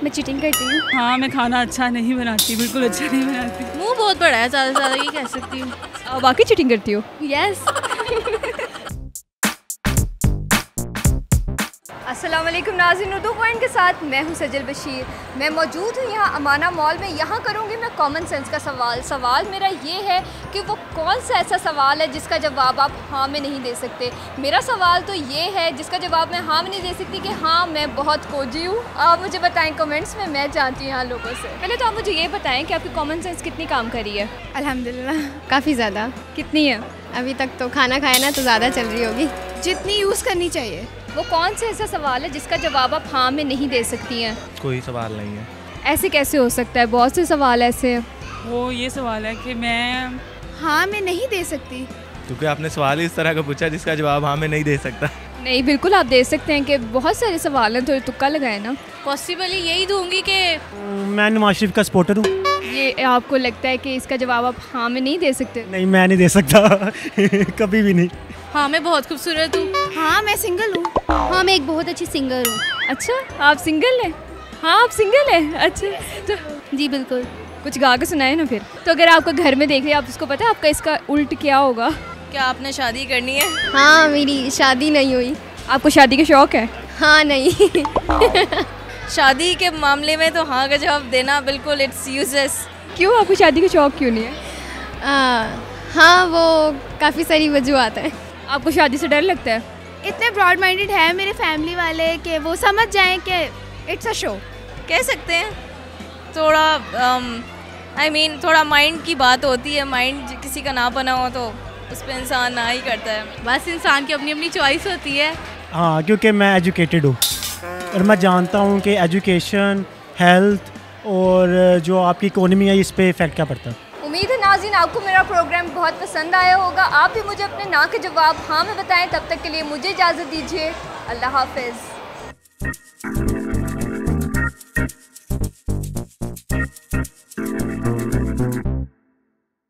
मैं चीटिंग करती हूँ। हाँ, मैं खाना अच्छा नहीं बनाती, बिल्कुल अच्छा नहीं बनाती। मुंह बहुत बड़ा है, ज़्यादा से ज़्यादा ये कह सकती हूँ। वाकई चीटिंग करती हो? यस। अस्सलाम वालेकुम नाज़रीन, उर्दू पॉइंट के साथ मैं हूं सजल बशीर। मैं मौजूद हूं यहाँ अमाना मॉल में। यहाँ करूँगी मैं कॉमन सेंस का सवाल मेरा ये है कि वो कौन सा ऐसा सवाल है जिसका जवाब आप हाँ में नहीं दे सकते। मेरा सवाल तो ये है जिसका जवाब मैं हाँ में नहीं दे सकती कि हाँ मैं बहुत खोजी हूँ। आप मुझे बताएं कमेंट्स में, मैं जानती हूँ यहाँ लोगों से। पहले तो आप मुझे ये बताएं कि आपकी कॉमन सेंस कितनी काम कर रही है? अल्हम्दुलिल्लाह काफ़ी ज़्यादा। कितनी है? अभी तक तो खाना खाया ना तो ज़्यादा चल रही होगी। जितनी यूज़ करनी चाहिए। वो कौन सा ऐसा सवाल है जिसका जवाब आप हाँ में नहीं दे सकती हैं? कोई सवाल नहीं है। ऐसे कैसे हो सकता है? बहुत से सवाल ऐसे हैं। वो ये सवाल है कि मैं हाँ मैं नहीं दे सकती। क्योंकि आपने सवाल ही इस तरह का पूछा जिसका जवाब हाँ मैं नहीं दे सकता। नहीं, बिल्कुल आप दे सकते हैं कि बहुत सारे सवाल हैं, तो तुक्का लगाए ना। पॉसिबली यही दूंगी कि मैं नवाज शरीफ का सपोर्टर हूँ। ये आपको लगता है कि इसका जवाब आप हाँ में नहीं दे सकते? नहीं, मैं नहीं दे सकता कभी भी नहीं। हाँ मैं बहुत खूबसूरत हूँ। हाँ मैं सिंगल हूँ। हाँ मैं एक बहुत अच्छी सिंगर हूँ। अच्छा, आप सिंगल हैं? हाँ आप सिंगल हैं? अच्छा, तो जी बिल्कुल। कुछ गा के सुनाए ना फिर। तो अगर आपको घर में देख रहे आप उसको पता है आपका इसका उल्ट क्या होगा? क्या आपने शादी करनी है? हाँ मेरी शादी नहीं हुई। आपको शादी का शौक है? हाँ नहीं शादी के मामले में तो हाँ का जवाब देना बिल्कुल इट्स यूजलेस। क्यों, आपको शादी का शौक क्यों नहीं है? हाँ वो काफ़ी सारी वजूहत हैं। आपको शादी से डर लगता है? इतने ब्रॉड माइंडेड है मेरे फैमिली वाले कि वो समझ जाएं कि इट्स अ शो। कह सकते हैं थोड़ा I mean, थोड़ा माइंड की बात होती है। माइंड किसी का ना बना हो तो उस पर इंसान ना ही करता है। बस इंसान की अपनी अपनी चॉइस होती है। हाँ, क्योंकि मैं एजुकेटेड हूँ और मैं जानता हूँ कि एजुकेशन, हेल्थ और जो आपकी इकोनॉमी है इस पे इफ़ेक्ट क्या पड़ता है। उम्मीद है नाज़रीन आपको मेरा प्रोग्राम बहुत पसंद आया होगा। आप भी मुझे अपने ना के जवाब हाँ में बताएं। तब तक के लिए मुझे इजाज़त दीजिए। अल्लाह हाफ़िज़।